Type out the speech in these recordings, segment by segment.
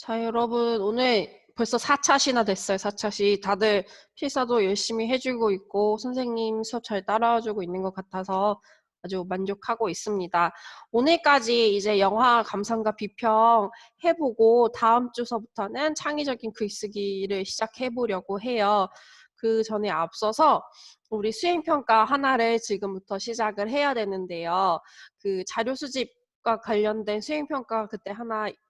자, 여러분, 오늘 벌써 4차시나 됐어요. 4차시. 다들 필사도 열심히 해주고 있고, 선생님 수업 잘 따라와주고 있는 것 같아서 아주 만족하고 있습니다. 오늘까지 이제 영화 감상과 비평 해보고, 다음 주서부터는 창의적인 글쓰기를 시작해보려고 해요. 그 전에 앞서서 우리 수행평가 하나를 지금부터 시작을 해야 되는데요. 그 자료 수집 과 관련된 수행평가 그때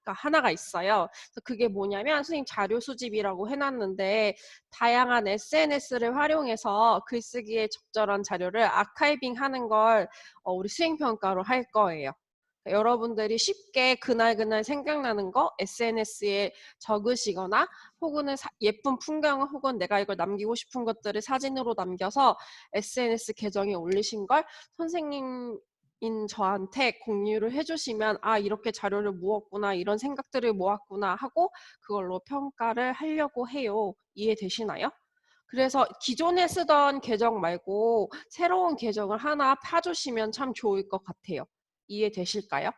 하나가 있어요. 그래서 그게 뭐냐면 선생님 자료 수집이라고 해놨는데 다양한 SNS를 활용해서 글쓰기에 적절한 자료를 아카이빙 하는 걸 우리 수행평가로 할 거예요. 여러분들이 쉽게 그날 생각나는 거 SNS에 적으시거나 혹은 예쁜 풍경 혹은 내가 이걸 남기고 싶은 것들을 사진으로 남겨서 SNS 계정에 올리신 걸 선생님 저한테 공유를 해주시면 아 이렇게 자료를 모았구나 이런 생각들을 모았구나 하고 그걸로 평가를 하려고 해요. 이해되시나요? 그래서 기존에 쓰던 계정 말고 새로운 계정을 하나 파주시면 참 좋을 것 같아요. 이해되실까요?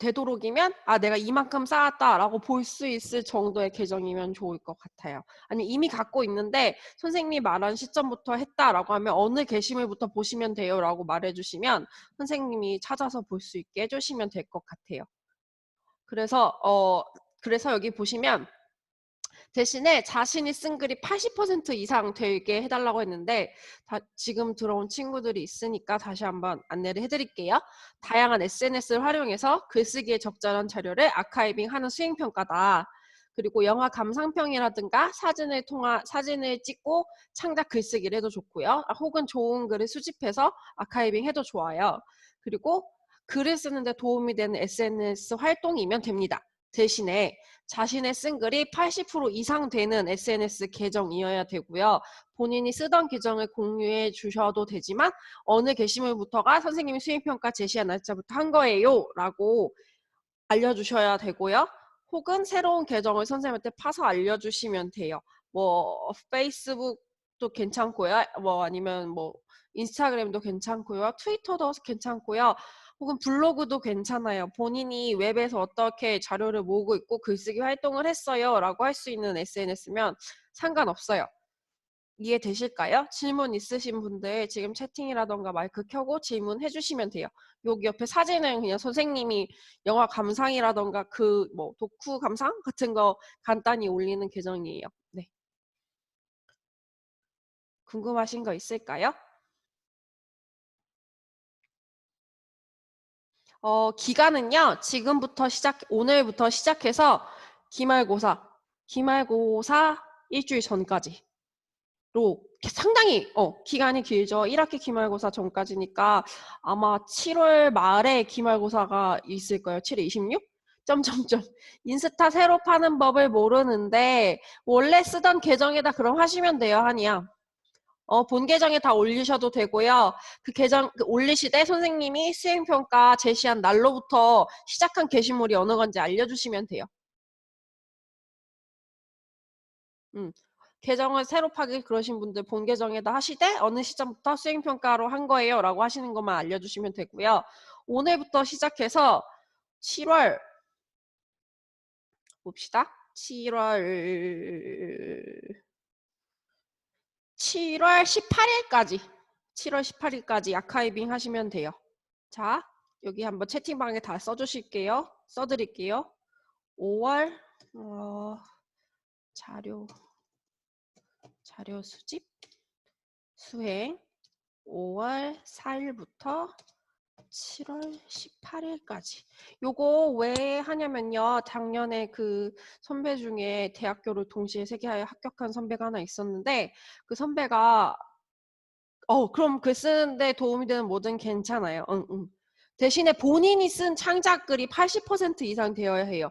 되도록이면 아 내가 이만큼 쌓았다라고 볼 수 있을 정도의 계정이면 좋을 것 같아요. 아니 이미 갖고 있는데 선생님이 말한 시점부터 했다라고 하면 어느 게시물부터 보시면 돼요 라고 말해주시면 선생님이 찾아서 볼 수 있게 해주시면 될 것 같아요. 그래서 여기 보시면 대신에 자신이 쓴 글이 80% 이상 되게 해달라고 했는데 지금 들어온 친구들이 있으니까 다시 한번 안내를 해드릴게요. 다양한 SNS를 활용해서 글쓰기에 적절한 자료를 아카이빙하는 수행평가다. 그리고 영화 감상평이라든가 사진을 찍고 창작 글쓰기를 해도 좋고요. 혹은 좋은 글을 수집해서 아카이빙 해도 좋아요. 그리고 글을 쓰는데 도움이 되는 SNS 활동이면 됩니다. 대신에 자신의 쓴 글이 80% 이상 되는 SNS 계정이어야 되고요. 본인이 쓰던 계정을 공유해 주셔도 되지만 어느 게시물부터가 선생님이 수행평가 제시한 날짜부터 한 거예요 라고 알려주셔야 되고요. 혹은 새로운 계정을 선생님한테 파서 알려주시면 돼요. 뭐 페이스북도 괜찮고요. 뭐 아니면 뭐 인스타그램도 괜찮고요. 트위터도 괜찮고요. 혹은 블로그도 괜찮아요. 본인이 웹에서 어떻게 자료를 모으고 있고 글쓰기 활동을 했어요 라고 할 수 있는 SNS면 상관없어요. 이해되실까요? 질문 있으신 분들 지금 채팅이라던가 마이크 켜고 질문해 주시면 돼요. 여기 옆에 사진은 그냥 선생님이 영화 감상이라던가 그 뭐 독후 감상 같은 거 간단히 올리는 계정이에요. 네. 궁금하신 거 있을까요? 기간은요. 오늘부터 시작해서 기말고사 일주일 전까지 로 상당히 기간이 길죠. 1학기 기말고사 전까지니까 아마 7월 말에 기말고사가 있을 거예요. 7월 26? 점점점 인스타 새로 파는 법을 모르는데 원래 쓰던 계정에다 그럼 하시면 돼요. 한이야. 본 계정에 다 올리셔도 되고요. 그 계정 올리시되 선생님이 수행평가 제시한 날로부터 시작한 게시물이 어느 건지 알려주시면 돼요. 계정을 새로 파기 그러신 분들 본 계정에다 하시되 어느 시점부터 수행평가로 한 거예요 라고 하시는 것만 알려주시면 되고요. 오늘부터 시작해서 7월 봅시다. 7월 18일까지 아카이빙 하시면 돼요. 자, 여기 한번 채팅방에 다 써주실게요. 써드릴게요. 5월 자료 수집 수행 5월 4일부터 7월 18일까지. 요거 왜 하냐면요. 작년에 그 선배 중에 대학교를 동시에 3개 합격한 선배가 하나 있었는데 그 선배가 그럼 글 쓰는데 도움이 되는 뭐든 괜찮아요. 응. 대신에 본인이 쓴 창작글이 80% 이상 되어야 해요.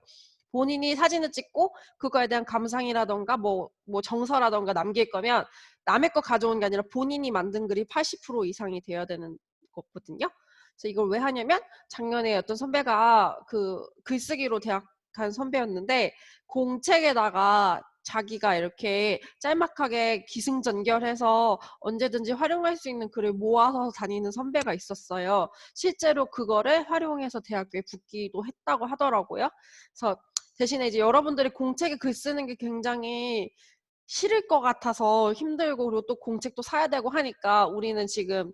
본인이 사진을 찍고 그거에 대한 감상이라던가 뭐 정서라던가 남길 거면 남의 거 가져온 게 아니라 본인이 만든 글이 80% 이상이 되어야 되는 거거든요. 그래서 이걸 왜 하냐면 작년에 어떤 선배가 그 글쓰기로 대학 간 선배였는데 공책에다가 자기가 이렇게 짤막하게 기승전결해서 언제든지 활용할 수 있는 글을 모아서 다니는 선배가 있었어요. 실제로 그거를 활용해서 대학교에 붙기도 했다고 하더라고요. 그래서 대신에 이제 여러분들이 공책에 글 쓰는 게 굉장히 싫을 것 같아서 힘들고, 그리고 또 공책도 사야 되고 하니까 우리는 지금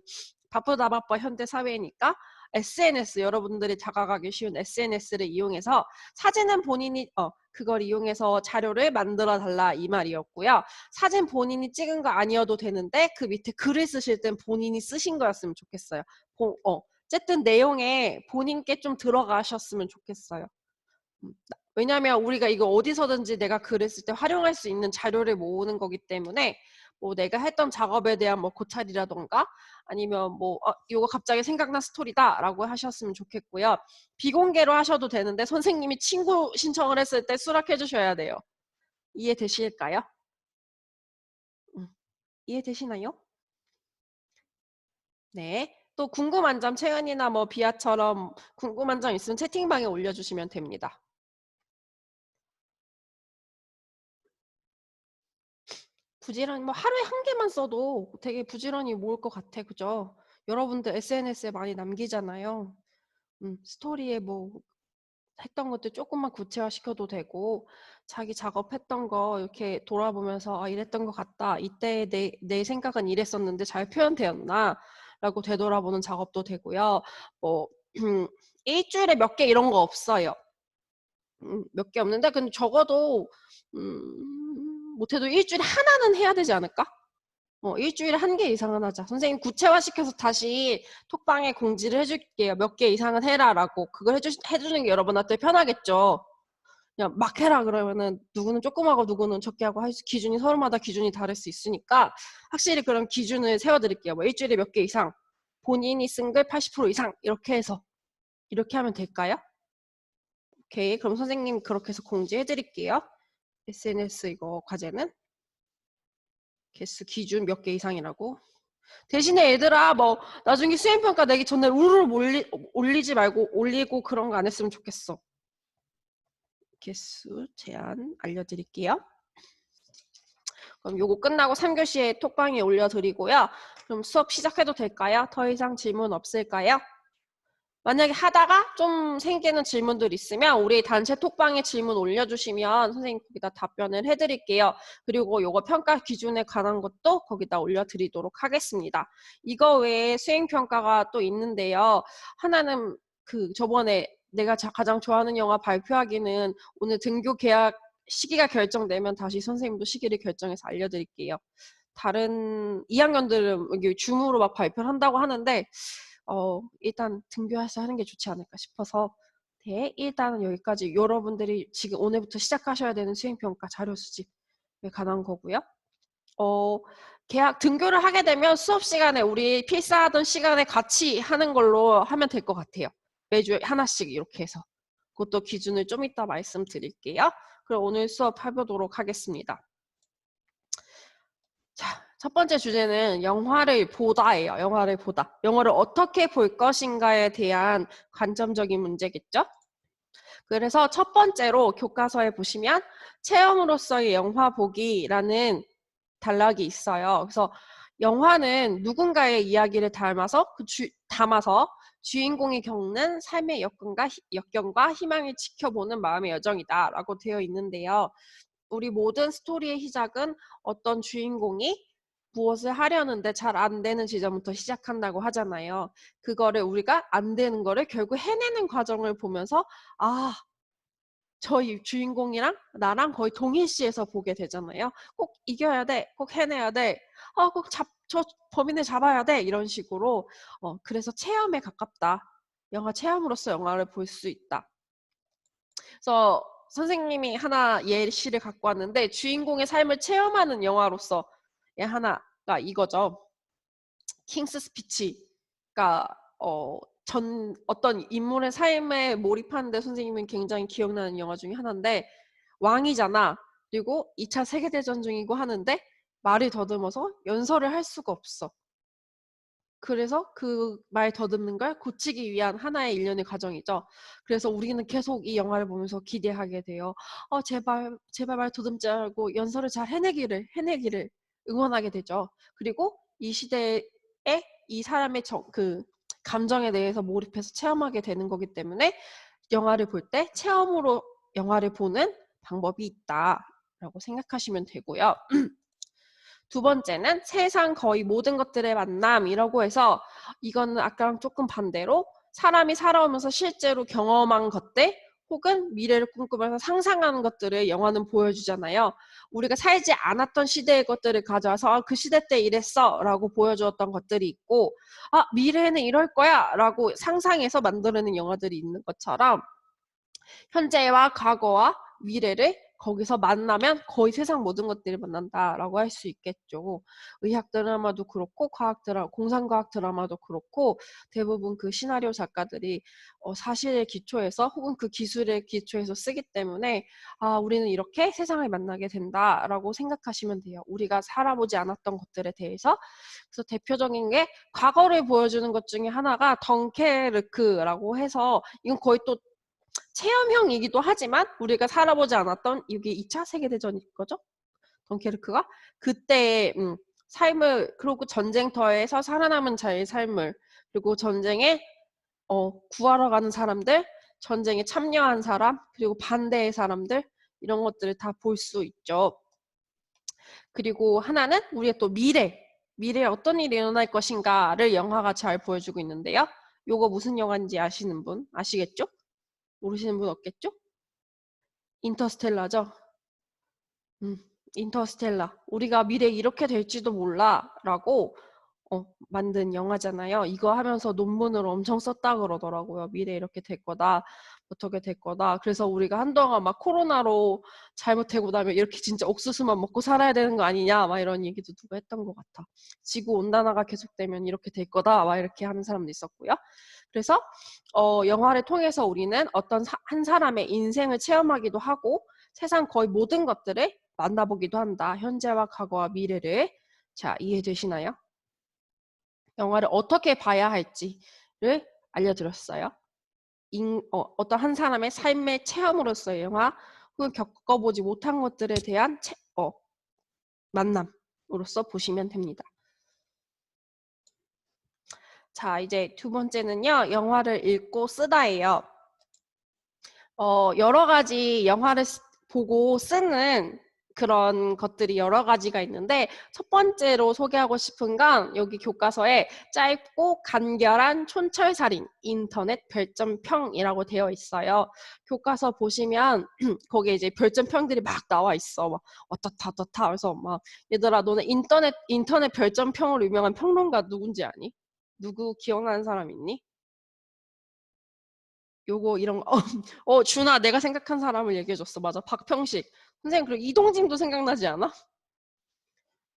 바쁘다 바빠 현대 사회니까 SNS, 여러분들이 다가가기 쉬운 SNS를 이용해서 사진은 본인이 그걸 이용해서 자료를 만들어 달라 이 말이었고요. 사진 본인이 찍은 거 아니어도 되는데 그 밑에 글을 쓰실 땐 본인이 쓰신 거였으면 좋겠어요. 어쨌든 내용에 본인께 좀 들어가셨으면 좋겠어요. 왜냐면 우리가 이거 어디서든지 내가 글을 쓸 때 활용할 수 있는 자료를 모으는 거기 때문에 뭐 내가 했던 작업에 대한 뭐 고찰이라던가 아니면 뭐 이거 갑자기 생각난 스토리다 라고 하셨으면 좋겠고요. 비공개로 하셔도 되는데 선생님이 친구 신청을 했을 때 수락해 주셔야 돼요. 이해되실까요? 이해되시나요? 네. 또 궁금한 점, 채은이나 뭐 비아처럼 궁금한 점 있으면 채팅방에 올려주시면 됩니다. 부지런히 뭐 하루에 한 개만 써도 되게 부지런히 모을 것 같아. 그죠? 여러분들 SNS에 많이 남기잖아요. 스토리에 뭐 했던 것들 조금만 구체화시켜도 되고 자기 작업했던 거 이렇게 돌아보면서 이랬던 것 같다. 이때 내 생각은 이랬었는데 잘 표현되었나? 라고 되돌아보는 작업도 되고요. 뭐 일주일에 몇 개 이런 거 없어요. 몇 개 없는데 근데 적어도 못해도 일주일에 하나는 해야 되지 않을까? 일주일에 한 개 이상은 하자. 선생님 구체화시켜서 다시 톡방에 공지를 해줄게요. 몇 개 이상은 해라라고. 그걸 해주는 게 여러분한테 편하겠죠. 그냥 막 해라 그러면은 누구는 조금 하고 누구는 적게 하고 할 기준이 서로마다 기준이 다를 수 있으니까 확실히 그런 기준을 세워드릴게요. 뭐 일주일에 몇 개 이상, 본인이 쓴 글 80% 이상 이렇게 해서 이렇게 하면 될까요? 오케이. 그럼 선생님 그렇게 해서 공지해드릴게요. SNS 이거 과제는 개수 기준 몇 개 이상이라고. 대신에 얘들아 뭐 나중에 수행평가 내기 전에 우르르 올리지 말고 올리고 그런 거 안 했으면 좋겠어. 개수 제한 알려드릴게요. 그럼 요거 끝나고 3교시에 톡방에 올려드리고요. 그럼 수업 시작해도 될까요? 더 이상 질문 없을까요? 만약에 하다가 좀 생기는 질문들 있으면 우리 단체 톡방에 질문 올려주시면 선생님 거기다 답변을 해드릴게요. 그리고 요거 평가 기준에 관한 것도 거기다 올려드리도록 하겠습니다. 이거 외에 수행평가가 또 있는데요. 하나는 저번에 내가 가장 좋아하는 영화 발표하기는 오늘 등교 계약 시기가 결정되면 다시 선생님도 시기를 결정해서 알려드릴게요. 다른 2학년들은 여기 줌으로 막 발표를 한다고 하는데 일단 등교해서 하는 게 좋지 않을까 싶어서 네, 일단은 여기까지 여러분들이 지금 오늘부터 시작하셔야 되는 수행평가 자료 수집에 관한 거고요. 계약 등교를 하게 되면 수업 시간에 우리 필사하던 시간에 같이 하는 걸로 하면 될 것 같아요. 매주 하나씩 이렇게 해서. 그것도 기준을 좀 이따 말씀드릴게요. 그럼 오늘 수업 해보도록 하겠습니다. 자, 첫 번째 주제는 영화를 보다예요. 영화를 보다. 영화를 어떻게 볼 것인가에 대한 관점적인 문제겠죠? 그래서 첫 번째로 교과서에 보시면 체험으로서의 영화 보기라는 단락이 있어요. 그래서 영화는 누군가의 이야기를 담아서 주인공이 겪는 삶의 역경과 희망을 지켜보는 마음의 여정이다 라고 되어 있는데요. 우리 모든 스토리의 시작은 어떤 주인공이 무엇을 하려는데 잘 안 되는 지점부터 시작한다고 하잖아요. 그거를 우리가 안 되는 거를 결국 해내는 과정을 보면서 저 주인공이랑 나랑 거의 동일시해서 보게 되잖아요. 꼭 이겨야 돼. 꼭 해내야 돼. 꼭 저 범인을 잡아야 돼. 이런 식으로. 그래서 체험에 가깝다. 영화 체험으로서 영화를 볼 수 있다. 그래서 선생님이 하나 예시를 갖고 왔는데 주인공의 삶을 체험하는 영화로서 하나가 이거죠. 킹스 스피치가 어떤 인물의 삶에 몰입하는데 선생님은 굉장히 기억나는 영화 중에 하나인데 왕이잖아. 그리고 2차 세계대전 중이고 하는데 말을 더듬어서 연설을 할 수가 없어. 그래서 그 말 더듬는 걸 고치기 위한 하나의 일련의 과정이죠. 그래서 우리는 계속 이 영화를 보면서 기대하게 돼요. 제발 제발 말 더듬지 말고 연설을 잘 해내기를 응원하게 되죠. 그리고 이 시대에 이 사람의 그 감정에 대해서 몰입해서 체험하게 되는 거기 때문에 영화를 볼 때 체험으로 영화를 보는 방법이 있다라고 생각하시면 되고요. 두 번째는 세상 거의 모든 것들의 만남이라고 해서 이거는 아까랑 조금 반대로 사람이 살아오면서 실제로 경험한 것들 혹은 미래를 꿈꾸면서 상상하는 것들을 영화는 보여주잖아요. 우리가 살지 않았던 시대의 것들을 가져와서 그 시대 때 이랬어 라고 보여주었던 것들이 있고 미래에는 이럴 거야 라고 상상해서 만들어낸 영화들이 있는 것처럼 현재와 과거와 미래를 거기서 만나면 거의 세상 모든 것들이 만난다라고 할 수 있겠죠. 의학 드라마도 그렇고 공상과학 드라마도 그렇고 대부분 그 시나리오 작가들이 사실에 기초해서 혹은 그 기술에 기초해서 쓰기 때문에 우리는 이렇게 세상을 만나게 된다라고 생각하시면 돼요. 우리가 살아보지 않았던 것들에 대해서. 그래서 대표적인 게 과거를 보여주는 것 중에 하나가 덩케르크라고 해서 이건 거의 또 체험형이기도 하지만 우리가 살아보지 않았던 이게 2차 세계대전일 거죠? 덩케르크가 그때의 삶을 그리고 전쟁터에서 살아남은 자의 삶을 그리고 전쟁에 구하러 가는 사람들, 전쟁에 참여한 사람, 그리고 반대의 사람들 이런 것들을 다 볼 수 있죠. 그리고 하나는 우리의 또 미래에 어떤 일이 일어날 것인가를 영화가 잘 보여주고 있는데요. 요거 무슨 영화인지 아시는 분 아시겠죠? 모르시는 분 없겠죠? 인터스텔라죠. 인터스텔라. 우리가 미래에 이렇게 될지도 몰라라고 만든 영화잖아요. 이거 하면서 논문을 엄청 썼다 그러더라고요. 미래에 이렇게 될 거다. 어떻게 될 거다. 그래서 우리가 한동안 막 코로나로 잘못되고 나면 이렇게 진짜 옥수수만 먹고 살아야 되는 거 아니냐 막 이런 얘기도 누가 했던 것 같아. 지구 온난화가 계속되면 이렇게 될 거다 막 이렇게 하는 사람도 있었고요. 그래서 영화를 통해서 우리는 어떤 한 사람의 인생을 체험하기도 하고 세상 거의 모든 것들을 만나보기도 한다. 현재와 과거와 미래를. 자, 이해되시나요? 영화를 어떻게 봐야 할지를 알려드렸어요. 어떤 한 사람의 삶의 체험으로서의 영화 혹은 겪어보지 못한 것들에 대한 만남으로서 보시면 됩니다. 자, 이제 두 번째는요. 영화를 읽고 쓰다예요. 여러 가지 영화를 보고 쓰는 그런 것들이 여러 가지가 있는데 첫 번째로 소개하고 싶은 건 여기 교과서에 짧고 간결한 촌철살인 인터넷 별점평이라고 되어 있어요. 교과서 보시면 거기에 이제 별점평들이 막 나와 있어. 막 어떻다 그래서 막 얘들아 너네 인터넷 별점평으로 유명한 평론가 누군지 아니? 누구 기억나는 사람 있니? 요거 이런 준아 내가 생각한 사람을 얘기해줬어. 맞아. 박평식. 선생님 그리고 이동진도 생각나지 않아?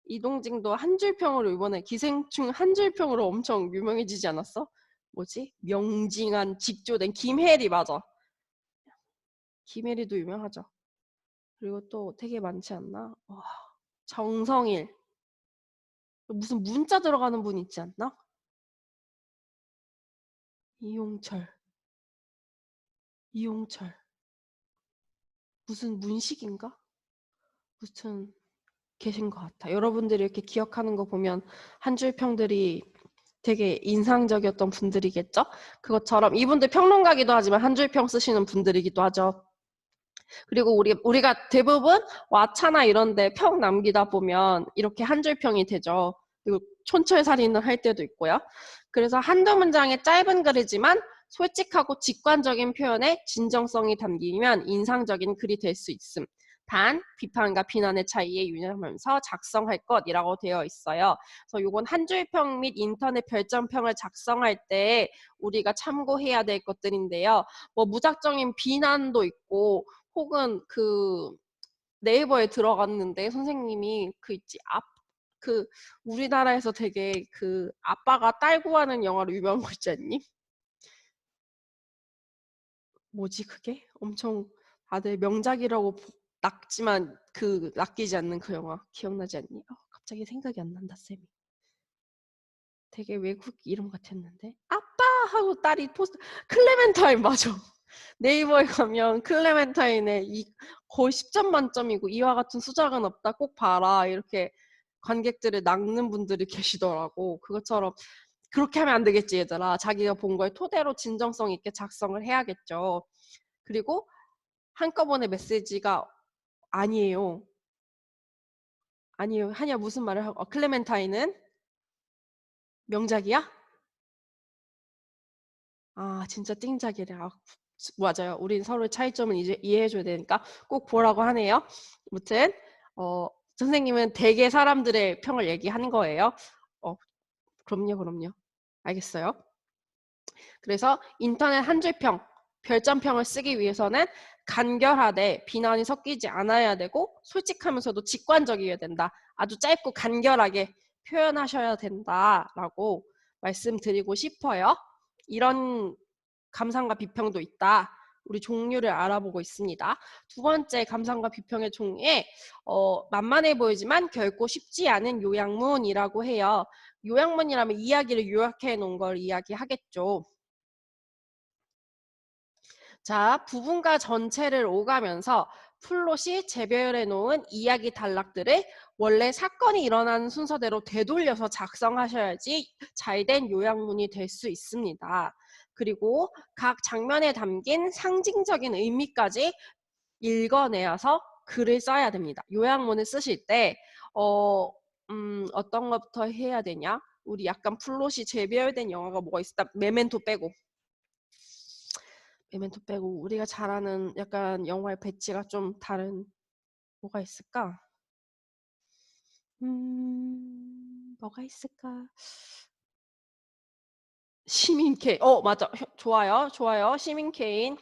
이동진도 한 줄평으로 이번에 기생충 한 줄평으로 엄청 유명해지지 않았어? 뭐지? 명징한 직조된 김혜리 맞아. 김혜리도 유명하죠. 그리고 또 되게 많지 않나? 와, 정성일. 무슨 문자 들어가는 분 있지 않나? 이용철. 이용철. 무슨 문식인가? 무슨 계신 것 같아. 여러분들이 이렇게 기억하는 거 보면 한 줄 평들이 되게 인상적이었던 분들이겠죠? 그것처럼 이분들 평론가기도 하지만 한 줄 평 쓰시는 분들이기도 하죠. 그리고 우리가 대부분 왓챠나 이런 데 평 남기다 보면 이렇게 한 줄 평이 되죠. 그리고 촌철살인을 할 때도 있고요. 그래서 한두 문장의 짧은 글이지만 솔직하고 직관적인 표현에 진정성이 담기면 인상적인 글이 될 수 있음. 단 비판과 비난의 차이에 유념하면서 작성할 것이라고 되어 있어요. 그래서 이건 한 줄평 및 인터넷 별점평을 작성할 때 우리가 참고해야 될 것들인데요. 뭐 무작정인 비난도 있고 혹은 그 네이버에 들어갔는데 선생님이 그 있지 그 우리나라에서 되게 그 아빠가 딸 구하는 영화로 유명한 거 있지 않니? 뭐지 그게? 엄청 다들 명작이라고 낚지만 그 낚이지 않는 그 영화 기억나지 않니? 갑자기 생각이 안 난다 쌤이. 되게 외국 이름 같았는데. 아빠 하고 딸이 포스트 클레멘타인 맞아. 네이버에 가면 클레멘타인에 거의 10점 만점이고 이와 같은 수작은 없다. 꼭 봐라. 이렇게 관객들을 낚는 분들이 계시더라고. 그것처럼 그렇게 하면 안 되겠지 얘들아. 자기가 본 거에 토대로 진정성 있게 작성을 해야겠죠. 그리고 한꺼번에 메시지가 아니에요. 아니에요. 한이야 무슨 말을 하고 클레멘타인은 명작이야? 아 진짜 띵작이래. 아, 맞아요. 우린 서로의 차이점을 이제 이해해줘야 되니까 꼭 보라고 하네요. 아무튼 선생님은 대개 사람들의 평을 얘기하는 거예요. 그럼요. 알겠어요. 그래서 인터넷 한 줄평, 별점평을 쓰기 위해서는 간결하되 비난이 섞이지 않아야 되고 솔직하면서도 직관적이어야 된다. 아주 짧고 간결하게 표현하셔야 된다라고 말씀드리고 싶어요. 이런 감상과 비평도 있다. 우리 종류를 알아보고 있습니다. 두 번째 감상과 비평의 종류에 만만해 보이지만 결코 쉽지 않은 요약문이라고 해요. 요약문이라면 이야기를 요약해 놓은 걸 이야기하겠죠. 자, 부분과 전체를 오가면서 플롯이 재배열해 놓은 이야기 단락들을 원래 사건이 일어나는 순서대로 되돌려서 작성하셔야지 잘된 요약문이 될 수 있습니다. 그리고 각 장면에 담긴 상징적인 의미까지 읽어내어서 글을 써야 됩니다. 요약문을 쓰실 때 어떤 것부터 해야 되냐? 우리 약간 플롯이 재배열된 영화가 뭐가 있을까? 메멘토 빼고 우리가 잘 아는 약간 영화의 배치가 좀 다른 뭐가 있을까? 뭐가 있을까? 시민 케인. 맞아. 좋아요. 시민 케인.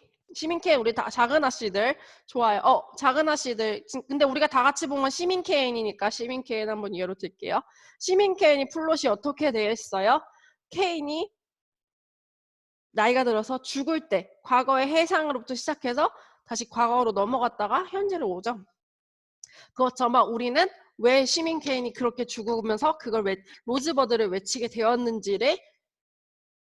우리 다 작은 아씨들 좋아요. 작은 아씨들. 근데 우리가 다 같이 보면 시민 케인이니까 시민 케인 한번 예로 들게요. 시민 케인이 플롯이 어떻게 되어 있어요? 케인이 나이가 들어서 죽을 때 과거의 해상으로부터 시작해서 다시 과거로 넘어갔다가 현재로 오죠. 그것처럼 우리는 왜 시민 케인이 그렇게 죽으면서 그걸 왜 로즈버드를 외치게 되었는지를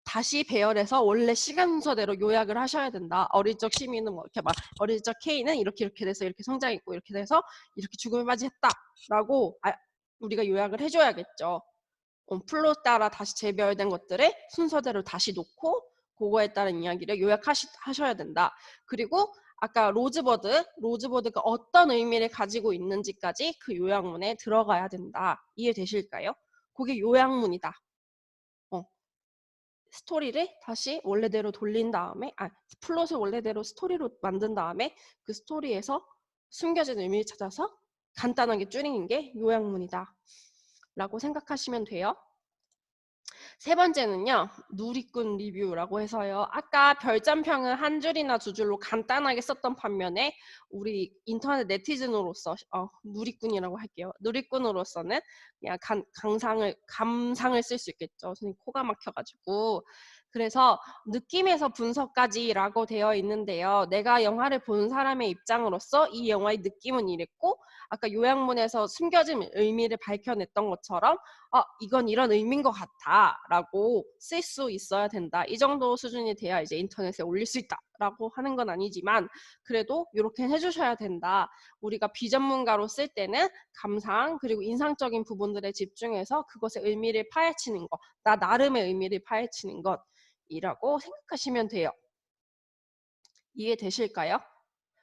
다시 배열해서 원래 시간 순서대로 요약을 하셔야 된다. 어릴 적 시민은 뭐 이렇게 막 어릴 적 케인은 이렇게 돼서 이렇게 성장했고 이렇게 돼서 이렇게 죽음에 맞이했다라고 우리가 요약을 해줘야겠죠. 플롯 따라 다시 재배열된 것들을 순서대로 다시 놓고 그거에 따른 이야기를 요약하셔야 된다. 그리고 아까 로즈버드가 어떤 의미를 가지고 있는지까지 그 요약문에 들어가야 된다. 이해되실까요? 그게 요약문이다. 스토리를 다시 원래대로 돌린 다음에 플롯을 원래대로 스토리로 만든 다음에 그 스토리에서 숨겨진 의미를 찾아서 간단하게 줄이는 게 요약문이다 라고 생각하시면 돼요. 세 번째는요. 누리꾼 리뷰라고 해서요. 아까 별점평은 한 줄이나 두 줄로 간단하게 썼던 반면에 우리 인터넷 네티즌으로서 누리꾼이라고 할게요. 누리꾼으로서는 그냥 감상을 쓸 수 있겠죠. 선생님 코가 막혀가지고. 그래서 느낌에서 분석까지라고 되어 있는데요. 내가 영화를 본 사람의 입장으로서 이 영화의 느낌은 이랬고 아까 요약문에서 숨겨진 의미를 밝혀냈던 것처럼 이건 이런 의미인 것 같아 라고 쓸 수 있어야 된다. 이 정도 수준이 돼야 이제 인터넷에 올릴 수 있다 라고 하는 건 아니지만 그래도 이렇게 해주셔야 된다. 우리가 비전문가로 쓸 때는 감상 그리고 인상적인 부분들에 집중해서 그것의 의미를 파헤치는 것, 나 나름의 의미를 파헤치는 것이라고 생각하시면 돼요. 이해되실까요?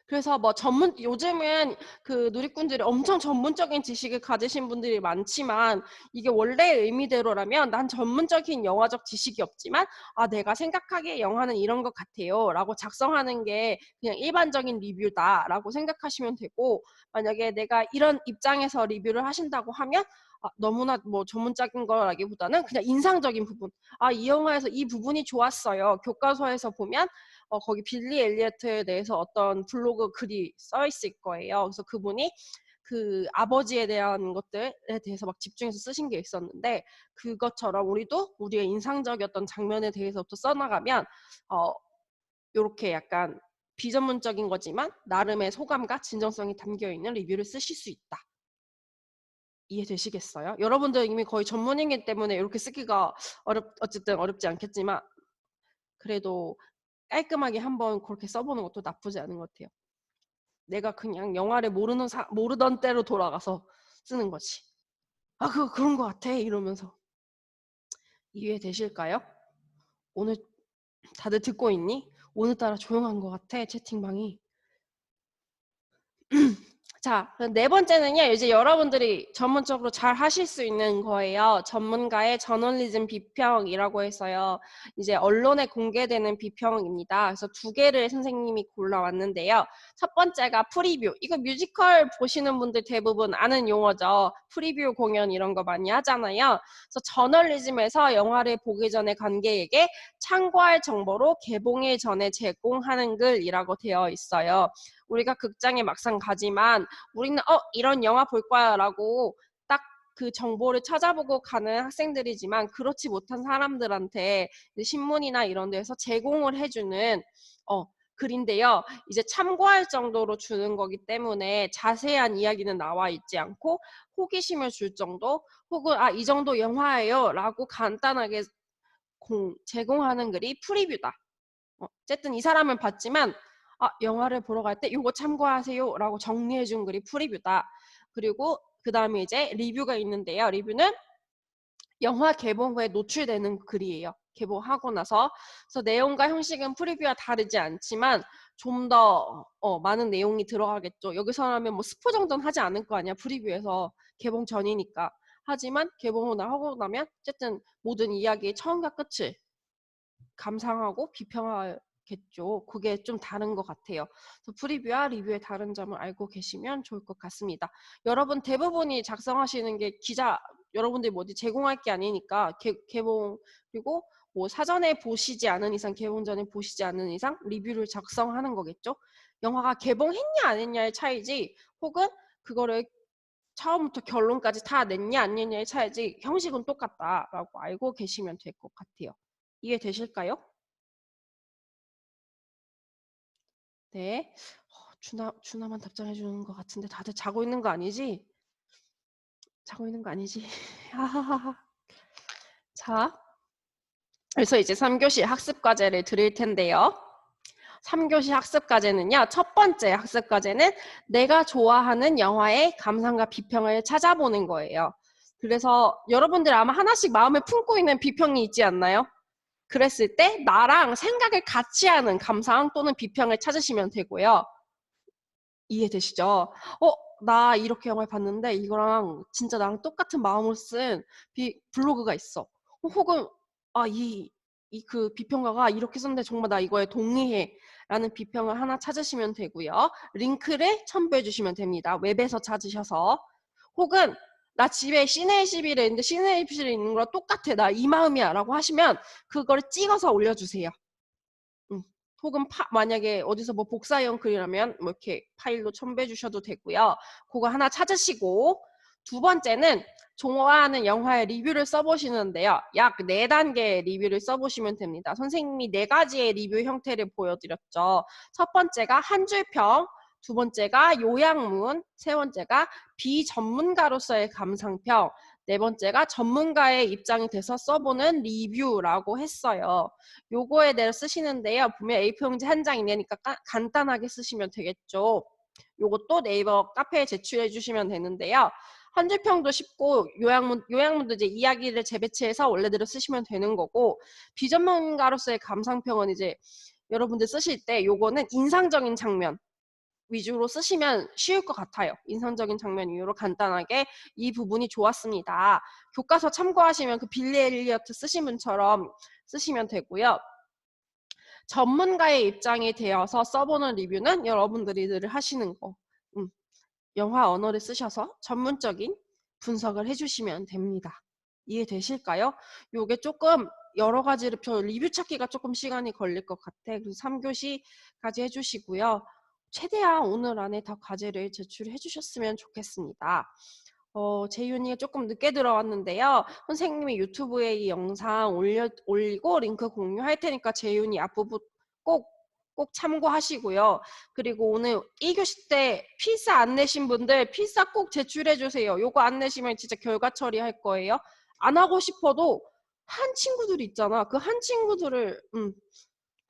그래서 뭐 요즘은 그 누리꾼들이 엄청 전문적인 지식을 가지신 분들이 많지만 이게 원래의 의미대로라면 난 전문적인 영화적 지식이 없지만 내가 생각하기에 영화는 이런 것 같아요 라고 작성하는 게 그냥 일반적인 리뷰다 라고 생각하시면 되고 만약에 내가 이런 입장에서 리뷰를 하신다고 하면 너무나 뭐 전문적인 거라기보다는 그냥 인상적인 부분 이 영화에서 이 부분이 좋았어요. 교과서에서 보면 거기 빌리 엘리어트에 대해서 어떤 블로그 글이 써 있을 거예요. 그래서 그분이 그 아버지에 대한 것들에 대해서 막 집중해서 쓰신 게 있었는데 그것처럼 우리도 우리의 인상적이었던 장면에 대해서부터 써나가면 이렇게 약간 비전문적인 거지만 나름의 소감과 진정성이 담겨있는 리뷰를 쓰실 수 있다. 이해되시겠어요? 여러분들 이미 거의 전문인이기 때문에 이렇게 쓰기가 어쨌든 어렵지 않겠지만 그래도 깔끔하게 한번 그렇게 써보는 것도 나쁘지 않은 것 같아요. 내가 그냥 영화를 모르던 때로 돌아가서 쓰는 거지. 아, 그런 것 같아. 이러면서. 이해되실까요? 오늘 다들 듣고 있니? 오늘따라 조용한 것 같아, 채팅방이. 자, 그럼 네 번째는요. 이제 여러분들이 전문적으로 잘 하실 수 있는 거예요. 전문가의 저널리즘 비평이라고 해서요. 이제 언론에 공개되는 비평입니다. 그래서 두 개를 선생님이 골라왔는데요. 첫 번째가 프리뷰. 이거 뮤지컬 보시는 분들 대부분 아는 용어죠. 프리뷰 공연 이런 거 많이 하잖아요. 그래서 저널리즘에서 영화를 보기 전에 관객에게 참고할 정보로 개봉일 전에 제공하는 글이라고 되어 있어요. 우리가 극장에 막상 가지만 우리는 이런 영화 볼 거야 라고 딱 그 정보를 찾아보고 가는 학생들이지만 그렇지 못한 사람들한테 신문이나 이런 데서 제공을 해주는 글인데요. 이제 참고할 정도로 주는 거기 때문에 자세한 이야기는 나와 있지 않고 호기심을 줄 정도 혹은 이 정도 영화예요 라고 간단하게 제공하는 글이 프리뷰다. 어쨌든 이 사람을 봤지만 영화를 보러 갈 때 이거 참고하세요 라고 정리해준 글이 프리뷰다. 그리고 그 다음에 이제 리뷰가 있는데요. 리뷰는 영화 개봉 후에 노출되는 글이에요. 개봉하고 나서. 그래서 내용과 형식은 프리뷰와 다르지 않지만 좀 더 많은 내용이 들어가겠죠. 여기서라면 뭐 스포 정도는 하지 않을 거 아니야. 프리뷰에서 개봉 전이니까. 하지만 개봉 후 하고 나면 어쨌든 모든 이야기의 처음과 끝을 감상하고 비평하겠죠. 그게 좀 다른 것 같아요. 그래서 프리뷰와 리뷰의 다른 점을 알고 계시면 좋을 것 같습니다. 여러분 대부분이 작성하시는 게 여러분들이 뭐 어디 제공할 게 아니니까 개봉 그리고 뭐 사전에 보시지 않은 이상 개봉 전에 보시지 않은 이상 리뷰를 작성하는 거겠죠. 영화가 개봉했냐 안 했냐의 차이지 혹은 그거를 처음부터 결론까지 다 냈냐 안 냈냐의 차이지 형식은 똑같다라고 알고 계시면 될 것 같아요. 이해되실까요? 네. 준하만 답장해 주는 것 같은데 다들 자고 있는 거 아니지? 자고 있는 거 아니지? 하하하하. 자, 그래서 이제 3교시 학습 과제를 드릴 텐데요. 3교시 학습 과제는요. 첫 번째 학습 과제는 내가 좋아하는 영화의 감상과 비평을 찾아보는 거예요. 그래서 여러분들 아마 하나씩 마음에 품고 있는 비평이 있지 않나요? 그랬을 때 나랑 생각을 같이 하는 감상 또는 비평을 찾으시면 되고요. 이해되시죠? 나 이렇게 영화를 봤는데 이거랑 진짜 나랑 똑같은 마음으로 쓴 블로그가 있어. 혹은 그 비평가가 이렇게 썼는데 정말 나 이거에 동의해 라는 비평을 하나 찾으시면 되고요. 링크를 첨부해 주시면 됩니다. 웹에서 찾으셔서. 혹은 나 집에 시네이십일에 있는데 시네이십일에 있는 거랑 똑같아. 나 이 마음이야 라고 하시면 그걸 찍어서 올려주세요. 혹은 만약에 어디서 뭐 복사형 글이라면 뭐 이렇게 파일로 첨부해 주셔도 되고요. 그거 하나 찾으시고 두 번째는 좋아하는 영화의 리뷰를 써보시는데요. 약 4단계의 리뷰를 써보시면 됩니다. 선생님이 4가지의 리뷰 형태를 보여드렸죠. 첫 번째가 한 줄평, 두 번째가 요약문, 세 번째가 비전문가로서의 감상평, 네 번째가 전문가의 입장이 돼서 써보는 리뷰라고 했어요. 요거에 대해 쓰시는데요. 보면 A4용지 한 장 이내니까 간단하게 쓰시면 되겠죠. 요것도 네이버 카페에 제출해 주시면 되는데요. 한 줄평도 쉽고 요약문도 이제 이야기를 재배치해서 원래대로 쓰시면 되는 거고 비전문가로서의 감상평은 이제 여러분들 쓰실 때 요거는 인상적인 장면 위주로 쓰시면 쉬울 것 같아요. 인상적인 장면 이후로 간단하게 이 부분이 좋았습니다. 교과서 참고하시면 그 빌리 엘리어트 쓰신 분처럼 쓰시면 되고요. 전문가의 입장이 되어서 써보는 리뷰는 여러분들이 늘 하시는 거. 영화 언어를 쓰셔서 전문적인 분석을 해주시면 됩니다. 이해되실까요? 요게 조금 여러 가지를 리뷰 찾기가 조금 시간이 걸릴 것 같아. 그래서 3교시까지 해주시고요. 최대한 오늘 안에 다 과제를 제출해 주셨으면 좋겠습니다. 재윤이가 조금 늦게 들어왔는데요. 선생님이 유튜브에 이 영상 올리고 링크 공유할 테니까 재윤이 앞부분 꼭 꼭 참고하시고요. 그리고 오늘 1교시 때 필사 안 내신 분들 필사 꼭 제출해 주세요. 요거 안 내시면 진짜 결과 처리할 거예요. 안 하고 싶어도 한 친구들이 있잖아. 그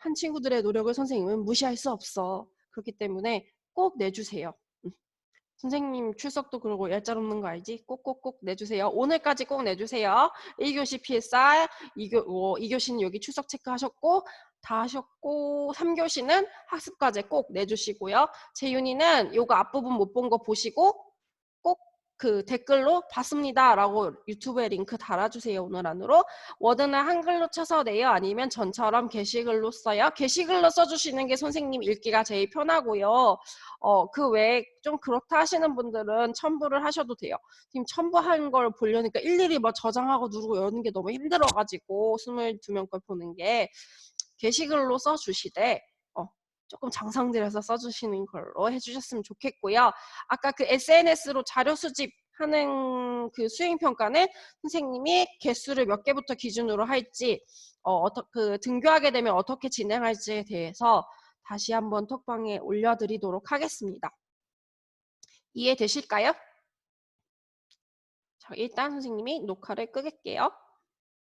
한 친구들의 노력을 선생님은 무시할 수 없어. 그렇기 때문에 꼭 내주세요. 선생님 출석도 그러고 얄짤없는 거 알지? 꼭꼭꼭 내주세요. 오늘까지 꼭 내주세요. 1교시 필사, 2교시는 여기 출석 체크하셨고 다 하셨고 3교시는 학습과제 꼭 내주시고요. 재윤이는 요거 앞부분 못 본 거 보시고 꼭 그 댓글로 봤습니다 라고 유튜브에 링크 달아주세요. 오늘 안으로. 워드는 한글로 쳐서 내요? 아니면 전처럼 게시글로 써요? 게시글로 써주시는 게 선생님 읽기가 제일 편하고요. 그 외에 좀 그렇다 하시는 분들은 첨부를 하셔도 돼요. 지금 첨부한 걸 보려니까 일일이 막 저장하고 누르고 여는 게 너무 힘들어가지고 22명 걸 보는 게 게시글로 써주시되 조금 장성들여서 써주시는 걸로 해주셨으면 좋겠고요. 아까 그 SNS로 자료 수집하는 그 수행평가는 선생님이 개수를 몇 개부터 기준으로 할지 그 등교하게 되면 어떻게 진행할지에 대해서 다시 한번 톡방에 올려드리도록 하겠습니다. 이해되실까요? 자, 일단 선생님이 녹화를 끄겠게요.